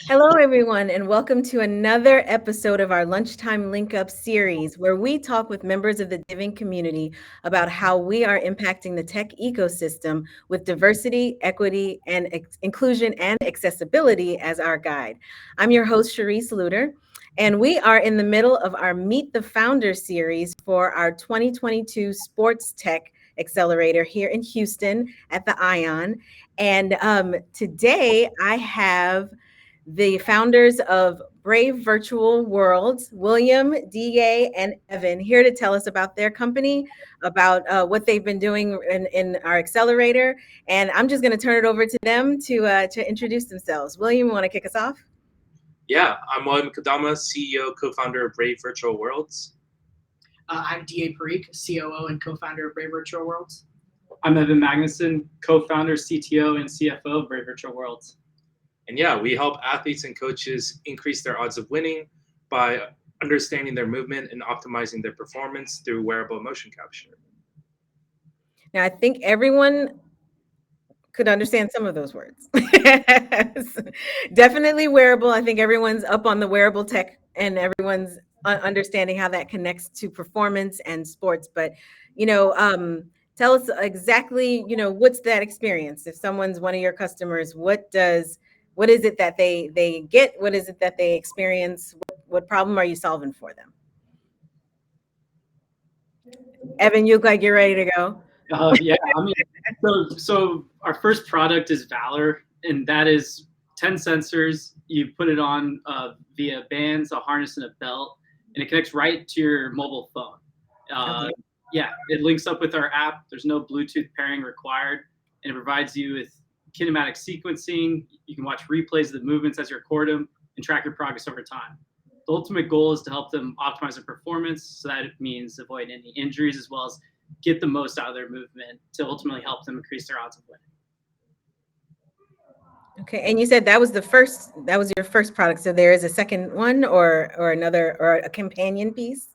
Hello, everyone, and welcome to another episode of our Lunchtime Linkup Series, where we talk with members of the DivInc community about how we are impacting the tech ecosystem with diversity, equity, and inclusion and accessibility as our guide. I'm your host, Sharice Luter, and we are in the middle of our Meet the Founders series for our 2022 Sports Tech Accelerator here in Houston at the Ion. And today I have the founders of Brave Virtual Worlds, William, Dhyey, and Evan, here to tell us about their company, about what they've been doing in our accelerator. And I'm just going to turn it over to them to introduce themselves. William, you want to kick us off? Yeah, I'm William Kodama, CEO, co-founder of Brave Virtual Worlds. I'm Dhyey Parikh, COO and co-founder of Brave Virtual Worlds. I'm Evan Magnusson, co-founder, CTO, and CFO of Brave Virtual Worlds. And yeah, we help athletes and coaches increase their odds of winning by understanding their movement and optimizing their performance through wearable motion capture. Now, I think everyone could understand some of those words. Definitely wearable. I think everyone's up on the wearable tech and everyone's understanding how that connects to performance and sports. But, tell us exactly, what's that experience? If someone's one of your customers, what is it that they get? What is it that they experience? What problem are you solving for them? Evan, you look like you're ready to go. Yeah, so our first product is Valor, and that is 10 sensors. You put it on via bands, a harness, and a belt, and it connects right to your mobile phone. Okay. Yeah, it links up with our app. There's no Bluetooth pairing required, and it provides you with kinematic sequencing. You can watch replays of the movements as you record them and track your progress over time. The ultimate goal is to help them optimize their performance, so that it means avoid any injuries as well as get the most out of their movement to ultimately help them increase their odds of winning. Okay, and you said that was your first product. So there is a second one or another or a companion piece?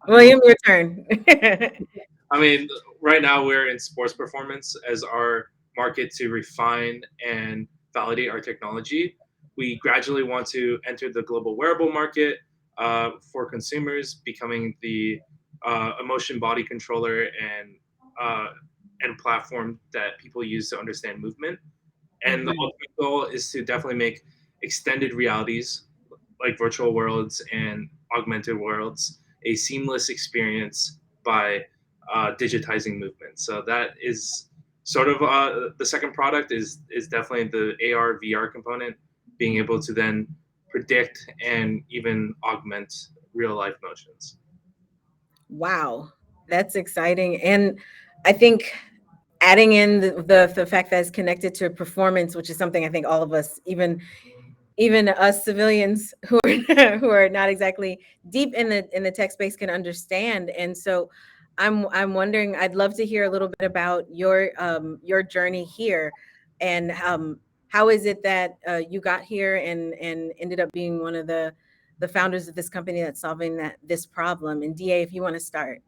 William, your turn. I mean, right now we're in sports performance as our market to refine and validate our technology. We gradually want to enter the global wearable market for consumers, becoming the emotion body controller and platform that people use to understand movement. And the ultimate goal is to definitely make extended realities like virtual worlds and augmented worlds a seamless experience by digitizing movement. So that is sort of the second product is definitely the AR VR component, being able to then predict and even augment real life motions. Wow, that's exciting. And I think adding in the fact that it's connected to performance, which is something I think all of us, even us civilians who are who are not exactly deep in the tech space, can understand. And so I'm wondering, I'd love to hear a little bit about your journey here, and how is it that you got here and ended up being one of the founders of this company that's solving this problem. And Dhyey, if you want to start.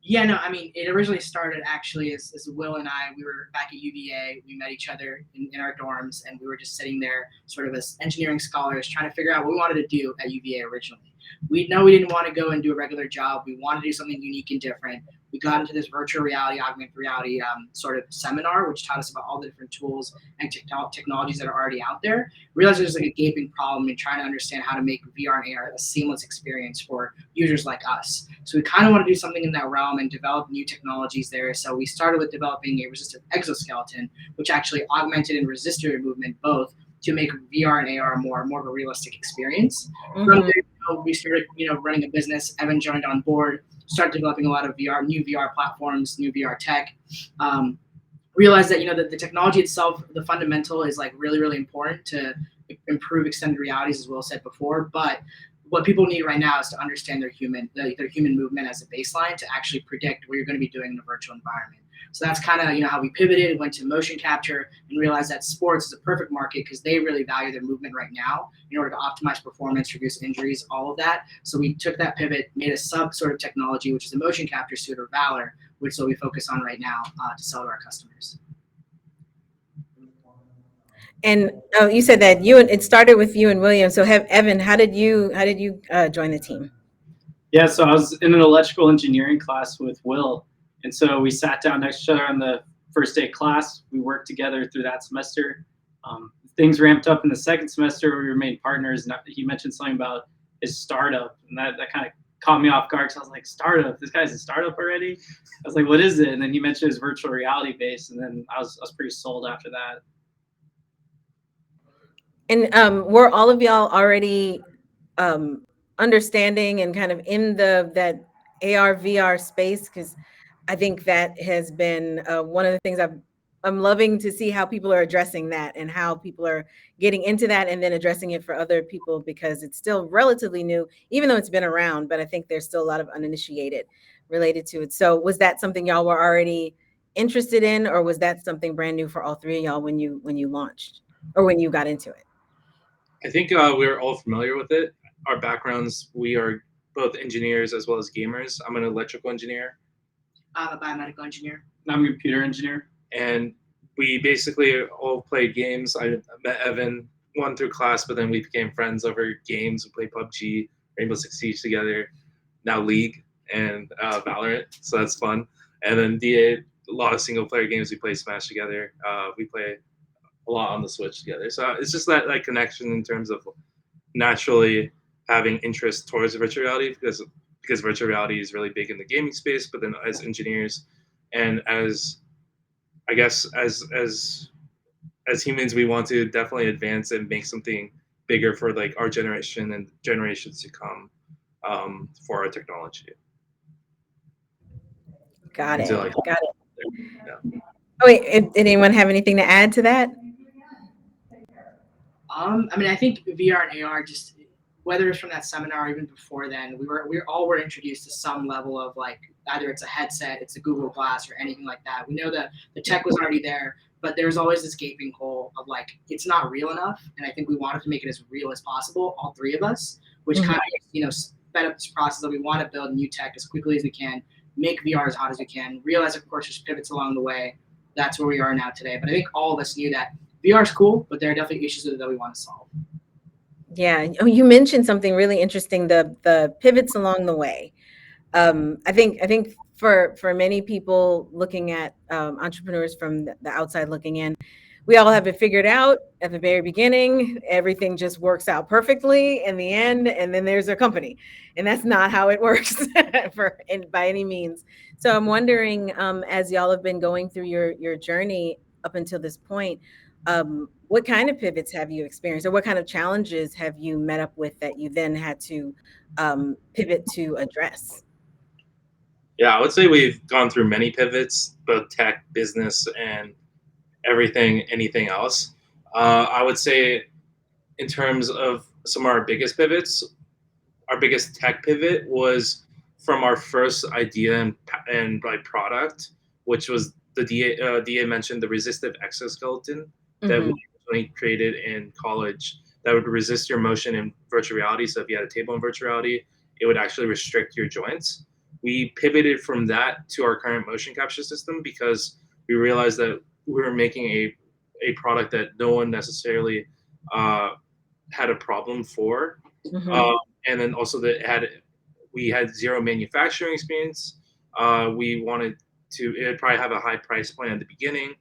Yeah, no, I mean, it originally started actually as Will and I, we were back at UVA. We met each other in our dorms, and we were just sitting there sort of as engineering scholars trying to figure out what we wanted to do at UVA originally. We didn't want to go and do a regular job. We wanted to do something unique and different. We got into this virtual reality, augmented reality sort of seminar, which taught us about all the different tools and technologies that are already out there. Realized there's like a gaping problem in trying to understand how to make VR and AR a seamless experience for users like us. So we kind of want to do something in that realm and develop new technologies there. So we started with developing a resistive exoskeleton, which actually augmented and resisted movement both to make VR and AR more of a realistic experience. From there, we started, running a business. Evan joined on board, started developing a lot of new VR platforms, new VR tech. Realized that the technology itself, the fundamental is like really, really important to improve extended realities, as Will said before. But what people need right now is to understand their human movement as a baseline to actually predict what you're going to be doing in a virtual environment. So that's kind of how we pivoted, went to motion capture, and realized that sports is a perfect market because they really value their movement right now in order to optimize performance, reduce injuries, all of that. So we took that pivot, made a sub sort of technology, which is a motion capture suite or Valor, which is what we focus on right now to sell to our customers. And you said that it started with you and William. So Evan, how did you join the team? Yeah, so I was in an electrical engineering class with Will, and so we sat down next to each other on the first day of class. We worked together through that semester. Things ramped up in the second semester where we remained partners, and he mentioned something about his startup, and that kind of caught me off guard. So I was like, startup? This guy's a startup already? I was like, what is it? And then he mentioned his virtual reality base, and then I was pretty sold after that. And were all of y'all already understanding and kind of in that AR VR space? Because I think that has been one of the things I'm loving to see how people are addressing that and how people are getting into that and then addressing it for other people, because it's still relatively new, even though it's been around, but I think there's still a lot of uninitiated related to it. So was that something y'all were already interested in, or was that something brand new for all three of y'all when you launched or when you got into it? I think we're all familiar with it. Our backgrounds, we are both engineers as well as gamers. I'm an electrical engineer. I'm a biomedical engineer. I'm a computer engineer. And we basically all played games. I met Evan, one through class, but then we became friends over games. We played PUBG, Rainbow Six Siege together, now League and Valorant. So that's fun. And then Dhyey, a lot of single player games. We play Smash together. We play a lot on the Switch together. So it's just that like connection in terms of naturally having interest towards virtual reality, because virtual reality is really big in the gaming space. But then as engineers and as I guess as humans, we want to definitely advance and make something bigger for like our generation and generations to come, for our technology. Got it. So, like, Got it. yeah. Oh, wait, did anyone have anything to add to that? I mean, I think VR and AR, just whether it's from that seminar or even before then, we all were introduced to some level of like either it's a headset, it's a Google Glass, or anything like that. We know that the tech was already there, but there's always this gaping hole of like it's not real enough. And I think we wanted to make it as real as possible, all three of us, which kind of sped up this process that we want to build new tech as quickly as we can, make VR as hot as we can. Realize, of course, there's pivots along the way. That's where we are now today. But I think all of us knew that VR is cool, but there are definitely issues that we want to solve. Yeah, you mentioned something really interesting, the pivots along the way. I think for many people looking at entrepreneurs from the outside looking in, we all have it figured out at the very beginning. Everything just works out perfectly in the end, and then there's a company, and that's not how it works by any means. So I'm wondering, as y'all have been going through your journey up until this point, what kind of pivots have you experienced, or what kind of challenges have you met up with that you then had to pivot to address? Yeah, I would say we've gone through many pivots, both tech, business, and anything else. I would say in terms of some of our biggest pivots, our biggest tech pivot was from our first idea and like product, which was the DA mentioned, the resistive exoskeleton that we originally created in college that would resist your motion in virtual reality. So if you had a table in virtual reality, it would actually restrict your joints. We pivoted from that to our current motion capture system because we realized that we were making a product that no one necessarily had a problem for. And then also we had zero manufacturing experience. We wanted it'd probably have a high price point at the beginning,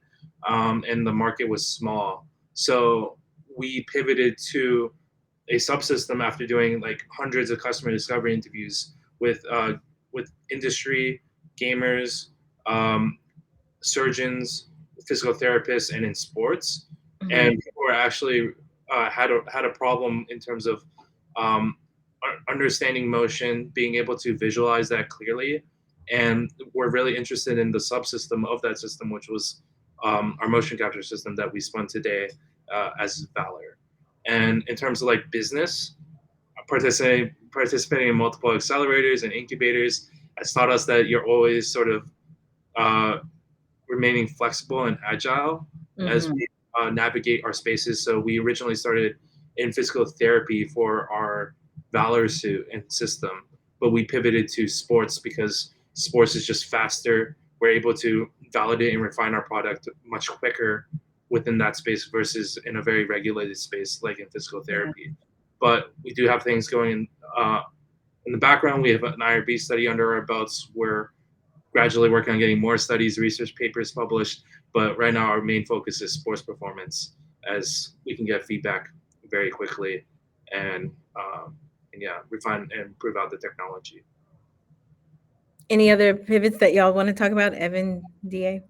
and the market was small. So we pivoted to a subsystem after doing like hundreds of customer discovery interviews with industry, gamers, surgeons, physical therapists, and in sports. And people were actually had a problem in terms of understanding motion, being able to visualize that clearly, and we're really interested in the subsystem of that system, which was our motion capture system that we spun today as Valor. And in terms of like business, participating in multiple accelerators and incubators has taught us that you're always sort of remaining flexible and agile as we navigate our spaces. So we originally started in physical therapy for our Valor suit and system, but we pivoted to sports because sports is just faster. We're able to validate and refine our product much quicker, within that space versus in a very regulated space like in physical therapy. But we do have things going in the background. We have an IRB study under our belts. We're gradually working on getting more studies, research papers published. But right now, our main focus is sports performance, as we can get feedback very quickly and yeah, refine and improve out the technology. Any other pivots that y'all want to talk about, Evan, Dhyey?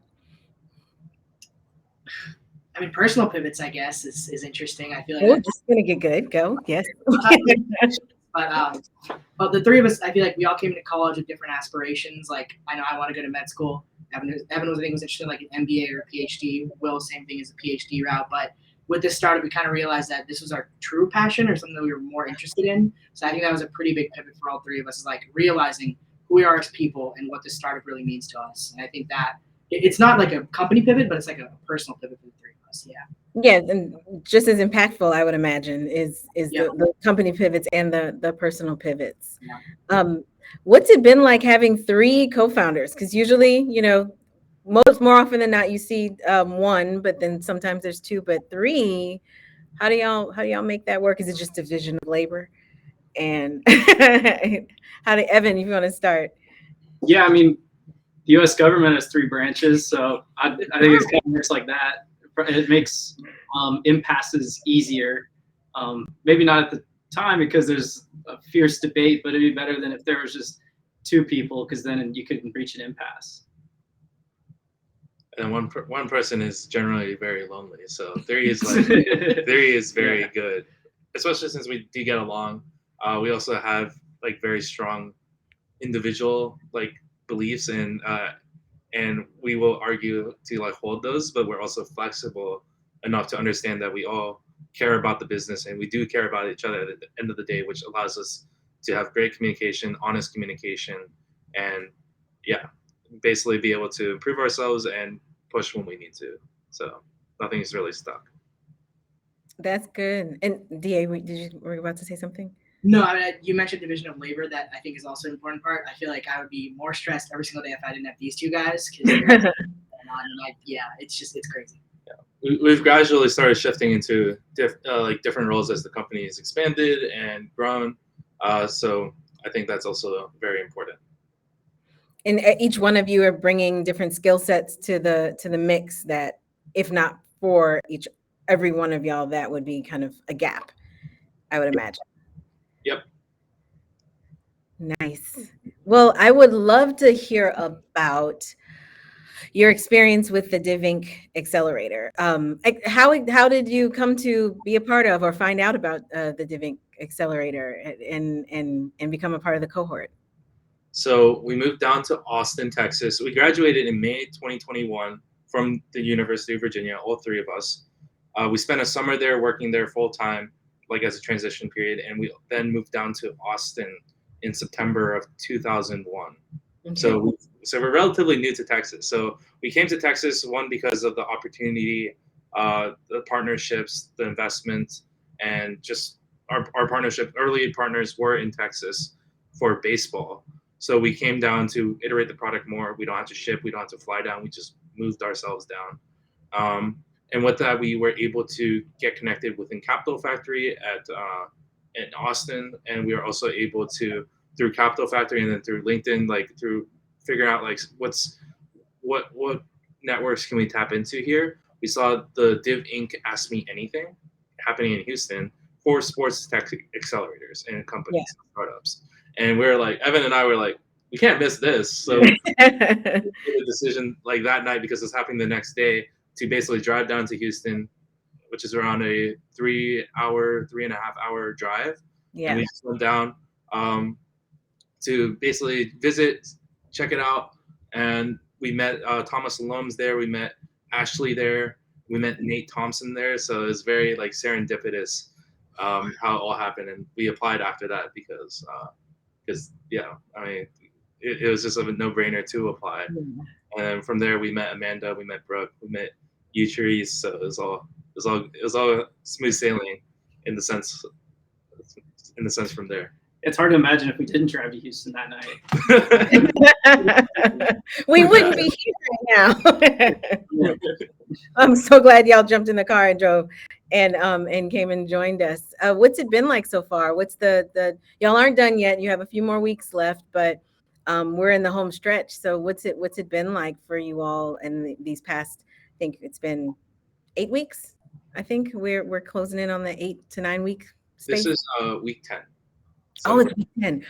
I mean, personal pivots, I guess, is interesting. I feel like Oh, this is gonna get good. Go, yes. But the three of us, I feel like we all came to college with different aspirations. Like, I know I want to go to med school. Evan was, I think, was interested in like an MBA or a PhD. Will, same thing as a PhD route. But with this startup, we kind of realized that this was our true passion or something that we were more interested in. So I think that was a pretty big pivot for all three of us, is like realizing who we are as people and what this startup really means to us. And I think that it's not like a company pivot, but it's like a personal pivot for the three of us. Yeah. Yeah, and just as impactful, I would imagine, is the company pivots and the personal pivots. Yeah. What's it been like having three co-founders? Because usually, more often than not, you see one, but then sometimes there's two, but three. How do y'all make that work? Is it just division of labor? And Evan, if you want to start? Yeah, I mean, the U.S. government has 3 branches, so I think it kind of works like that. It makes impasses easier. Maybe not at the time because there's a fierce debate, but it'd be better than if there was just 2 people, because then you couldn't reach an impasse. And one person is generally very lonely, so 3 is like 3 is very good, especially since we do get along. We also have like very strong individual like beliefs, and we will argue to like hold those, but we're also flexible enough to understand that we all care about the business and we do care about each other at the end of the day, which allows us to have great communication, honest communication, and yeah, basically be able to improve ourselves and push when we need to. So nothing is really stuck. That's good. And Dhyey, were you about to say something? No, I mean, you mentioned division of labor. That I think is also an important part. I feel like I would be more stressed every single day if I didn't have these 2 guys. Because it's crazy. Yeah, we've gradually started shifting into different roles as the company has expanded and grown. So I think that's also very important. And each one of you are bringing different skill sets to the mix that, if not for every one of y'all, that would be kind of a gap, I would imagine. Yep. Nice. Well, I would love to hear about your experience with the DivInc Accelerator. How did you come to be a part of or find out about the DivInc Accelerator and become a part of the cohort? So we moved down to Austin, Texas. We graduated in May 2021 from the University of Virginia, all 3 of us. We spent a summer there working there full time, like as a transition period, and we then moved down to Austin in September of 2001. Okay. So we're relatively new to Texas. So we came to Texas, one, because of the opportunity, the partnerships, the investment, and just our partnership. Early partners were in Texas for baseball. So we came down to iterate the product more. We don't have to ship. We don't have to fly down. We just moved ourselves down. And with that, we were able to get connected within Capital Factory in Austin. And we were also able to, through Capital Factory and then through LinkedIn, through figuring out what networks can we tap into here. We saw the DivInc Ask Me Anything happening in Houston for Sports Tech Accelerators and companies and startups. And we were like, Evan and I were like, we can't miss this. So we made a decision like that night, because it's happening the next day, to basically drive down to Houston, which is around a 3.5-hour drive. Yeah. And we just went down to basically visit, check it out. And we met Thomas Alums there. We met Ashley there. We met Nate Thompson there. So it was very serendipitous how it all happened. And we applied after that because yeah, I mean, it was just a no-brainer to apply. Mm-hmm. And then from there, we met Amanda, we met Brooke, we met Utrice. So it was all smooth sailing in the sense from there. It's hard to imagine if we didn't drive to Houston that night. We wouldn't be here right now. I'm so glad y'all jumped in the car and drove and came and joined us. What's it been like so far? What's the y'all aren't done yet. You have a few more weeks left, but we're in the home stretch. So what's it been like for you all in these past, I think it's been 8 weeks. I think we're closing in on the 8 to 9 week space. This is week 10. So. Oh, it's week 10.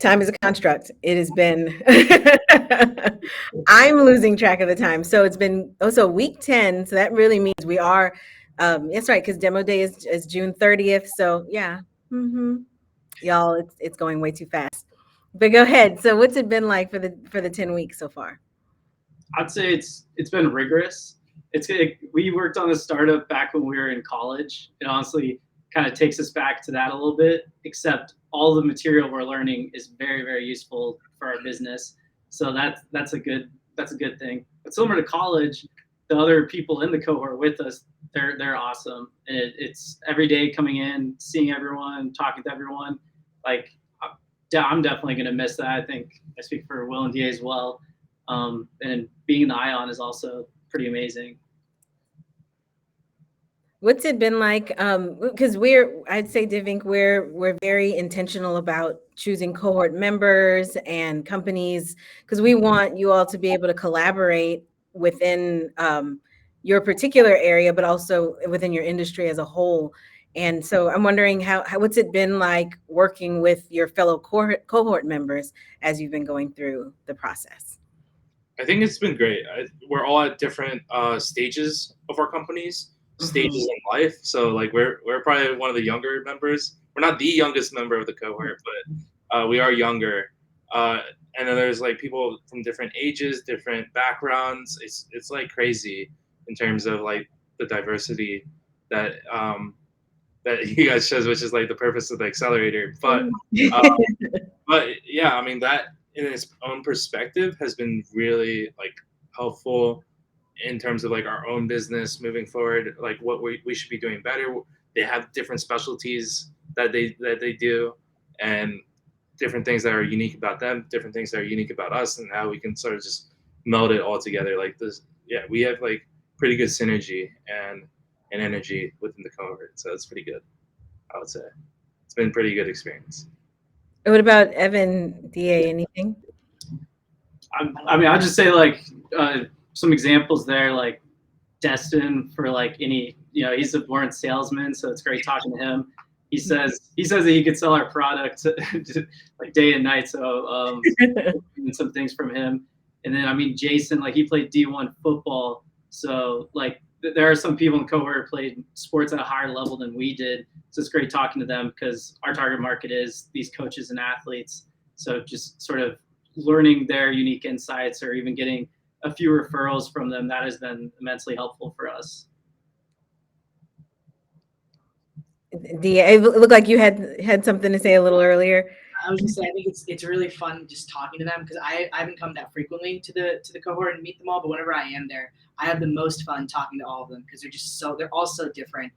Time is a construct. It has been, I'm losing track of the time. So it's been also week 10. So that really means we are, that's right, because demo day is June 30th. So yeah, y'all, it's going way too fast. But go ahead. So what's it been like for the 10 weeks so far? I'd say it's been rigorous. We worked on a startup back when we were in college. It honestly kind of takes us back to that a little bit, except all the material we're learning is very, very useful for our business. So that's a good thing. But similar to college, the other people in the cohort with us, they're awesome. And it's every day coming in, seeing everyone, talking to everyone. Like I'm definitely gonna miss that. I think I speak for Will and Dhyey as well. And being the Ion is also pretty amazing. What's it been like? Because I'd say DivInc, we're very intentional about choosing cohort members and companies because we want you all to be able to collaborate within your particular area, but also within your industry as a whole. And so I'm wondering how what's it been like working with your fellow cohort members as you've been going through the process? I think it's been great. We're all at different stages of our companies. Stages in life, so like we're probably one of the younger members. We're not the youngest member of the cohort, but we are younger. And then there's like people from different ages, different backgrounds. It's like crazy in terms of like the diversity that that you guys shows, which is like the purpose of the accelerator. But yeah, I mean that in its own perspective has been really like helpful in terms of like our own business moving forward, like what we should be doing better. They have different specialties that they do and different things that are unique about them, different things that are unique about us, and how we can sort of just meld it all together like this. Yeah, we have like pretty good synergy and energy within the cohort, so it's pretty good. I would say it's been a pretty good experience. What about Evan, Dhyey, anything? I mean, I'll just say like some examples there, like Destin for like any, he's a born salesman, so it's great talking to him. He says that he could sell our product like day and night. So some things from him. And then I mean Jason, like he played D1 football, so like there are some people in the cohort who played sports at a higher level than we did. So it's great talking to them because our target market is these coaches and athletes. So just sort of learning their unique insights or even getting a few referrals from them, that has been immensely helpful for us. Dhyey, it looked like you had something to say a little earlier. I was just saying, I think it's really fun just talking to them because I haven't come that frequently to the cohort and meet them all, but whenever I am there, I have the most fun talking to all of them because they're all so different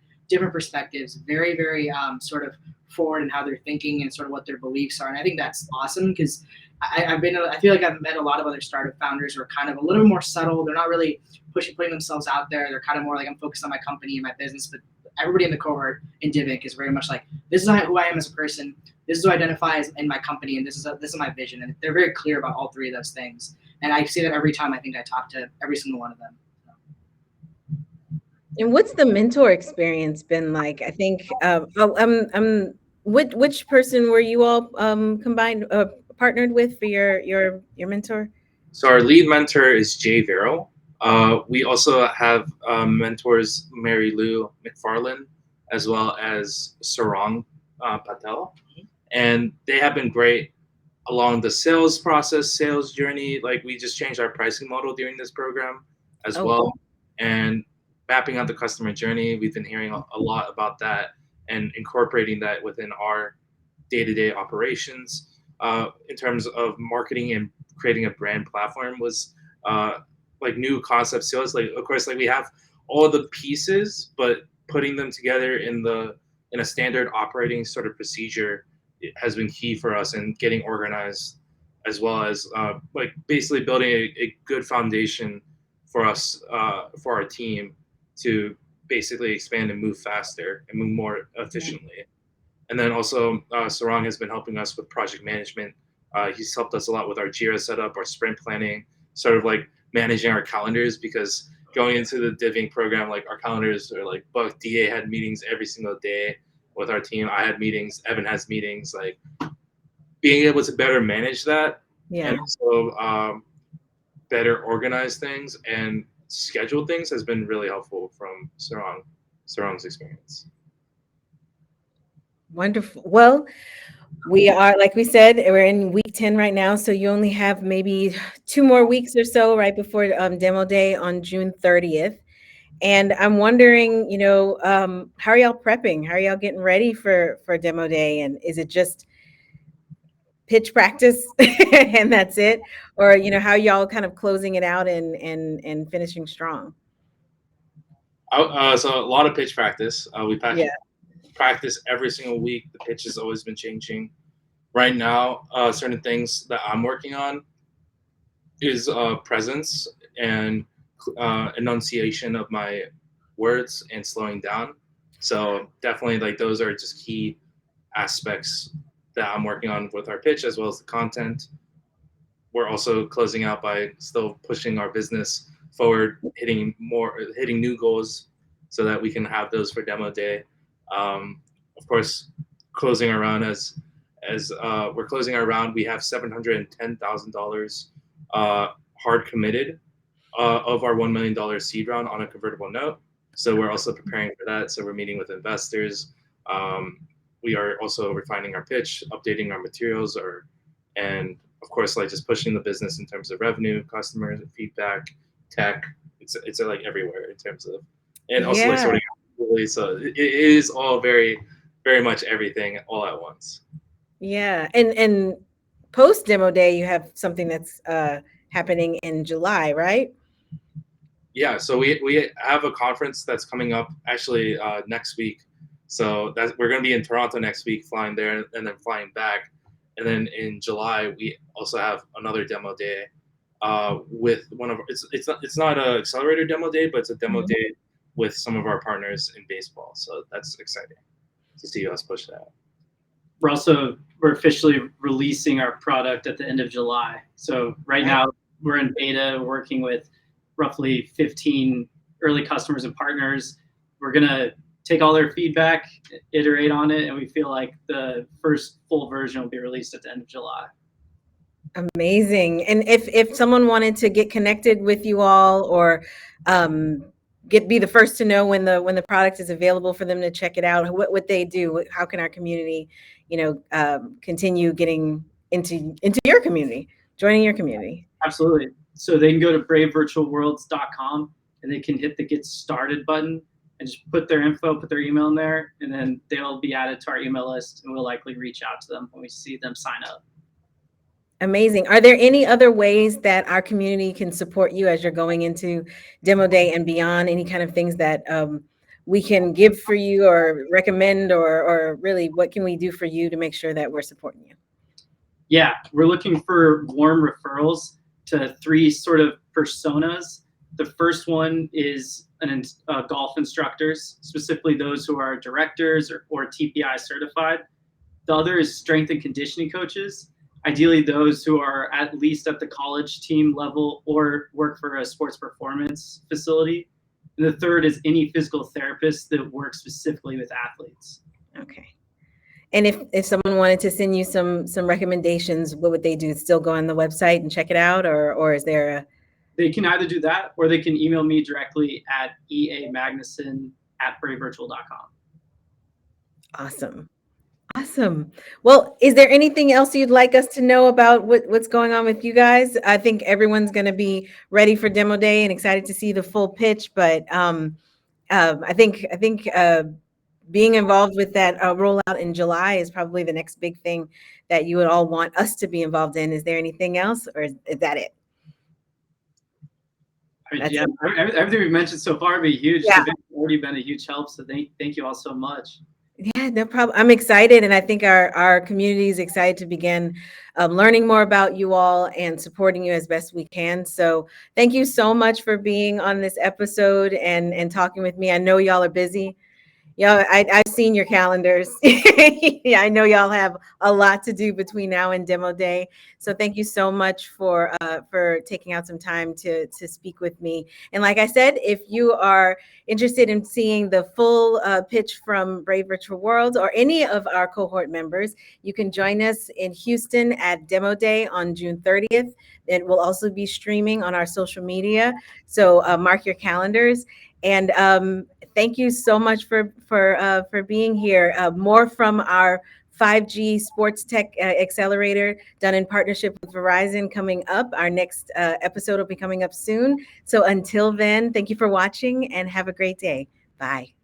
perspectives, very, very sort of forward in how they're thinking and sort of what their beliefs are. And I think that's awesome because I feel like I've met a lot of other startup founders who are kind of a little more subtle. They're not really putting themselves out there. They're kind of more like, I'm focused on my company and my business. But everybody in the cohort in DivInc is very much like, this is who I am as a person. This is who I identify as in my company, and this is my vision. And they're very clear about all three of those things. And I see that every time I think I talk to every single one of them. And what's the mentor experience been like? I think which person were you all partnered with for your mentor? So our lead mentor is Jay Verrill. We also have mentors Mary Lou McFarlane as well as Sarang Patel, and they have been great along the sales process, sales journey. Like we just changed our pricing model during this program as well, and mapping out the customer journey. We've been hearing a lot about that and incorporating that within our day-to-day operations. In terms of marketing and creating a brand platform was like new concept sales. Like of course, like we have all the pieces, but putting them together in a standard operating sort of procedure has been key for us in getting organized, as well as like basically building a good foundation for us, for our team to basically expand and move faster and move more efficiently. And then also Sarang has been helping us with project management. He's helped us a lot with our Jira setup, our sprint planning, sort of like managing our calendars, because going into the DivInc program, like our calendars are like booked. Dhyey had meetings every single day with our team. I had meetings. Evan has meetings. Like being able to better manage that, and also better organize things and schedule things has been really helpful from Sarang's experience. Wonderful. Well, we are, like we said, we're in week 10 right now, so you only have maybe 2 more weeks or so right before demo day on June 30th. And I'm wondering, how are y'all prepping? How are y'all getting ready for demo day? And is it just pitch practice and that's it? Or, how y'all kind of closing it out and finishing strong? So a lot of pitch practice. We practice every single week. The pitch has always been changing. Right now, certain things that I'm working on is presence and enunciation of my words and slowing down. So definitely, like, those are just key aspects that I'm working on with our pitch, as well as the content. We're also closing out by still pushing our business forward, hitting new goals so that we can have those for demo day. Of course, closing our round as we're closing our round, we have $710,000 hard committed of our $1 million seed round on a convertible note. So we're also preparing for that. So we're meeting with investors. We are also refining our pitch, updating our materials, and of course, like, just pushing the business in terms of revenue, customers, feedback, tech. It's like everywhere in terms of, and also like sorting out. So it is all very, very much everything all at once. Yeah, and post demo day, you have something that's happening in July, right? Yeah, so we have a conference that's coming up actually next week. So we're going to be in Toronto next week, flying there and then flying back. And then in July, we also have another demo day with one of it's not an accelerator demo day, but it's a demo day with some of our partners in baseball. So that's exciting to see us push that. We're officially releasing our product at the end of July. So right now we're in beta, working with roughly 15 early customers and partners. We're gonna take all their feedback, iterate on it, and we feel like the first full version will be released at the end of July. Amazing. And if someone wanted to get connected with you all, or be the first to know when the product is available for them to check it out, what would they do? How can our community, continue getting into your community, joining your community? Absolutely. So they can go to bravevirtualworlds.com and they can hit the Get Started button and just put their info, put their email in there, and then they'll be added to our email list, and we'll likely reach out to them when we see them sign up. Amazing. Are there any other ways that our community can support you as you're going into demo day and beyond? Any kind of things that we can give for you or recommend, or really what can we do for you to make sure that we're supporting you? Yeah, we're looking for warm referrals to 3 sort of personas. The first one is golf instructors, specifically those who are directors or TPI certified. The other is strength and conditioning coaches, ideally those who are at least at the college team level or work for a sports performance facility. And the third is any physical therapist that works specifically with athletes. Okay. And if someone wanted to send you some recommendations, what would they do? Still go on the website and check it out, or is there a... They can either do that, or they can email me directly at eamagnusson@bravevirtual.com. Awesome. Well, is there anything else you'd like us to know about what's going on with you guys? I think everyone's going to be ready for demo day and excited to see the full pitch. But I think being involved with that rollout in July is probably the next big thing that you would all want us to be involved in. Is there anything else, or is that it? Everything we've mentioned so far has been huge. Yeah. It's already been a huge help. So thank you all so much. Yeah, no problem. I'm excited, and I think our community is excited to begin learning more about you all and supporting you as best we can. So thank you so much for being on this episode and talking with me. I know y'all are busy. Yeah, I've seen your calendars. Yeah, I know y'all have a lot to do between now and demo day. So thank you so much for taking out some time to speak with me. And like I said, if you are interested in seeing the full pitch from Brave Virtual Worlds or any of our cohort members, you can join us in Houston at Demo Day on June 30th. It will also be streaming on our social media. So mark your calendars. And thank you so much for being here. More from our 5G Sports Tech Accelerator done in partnership with Verizon coming up. Our next episode will be coming up soon. So until then, thank you for watching and have a great day. Bye.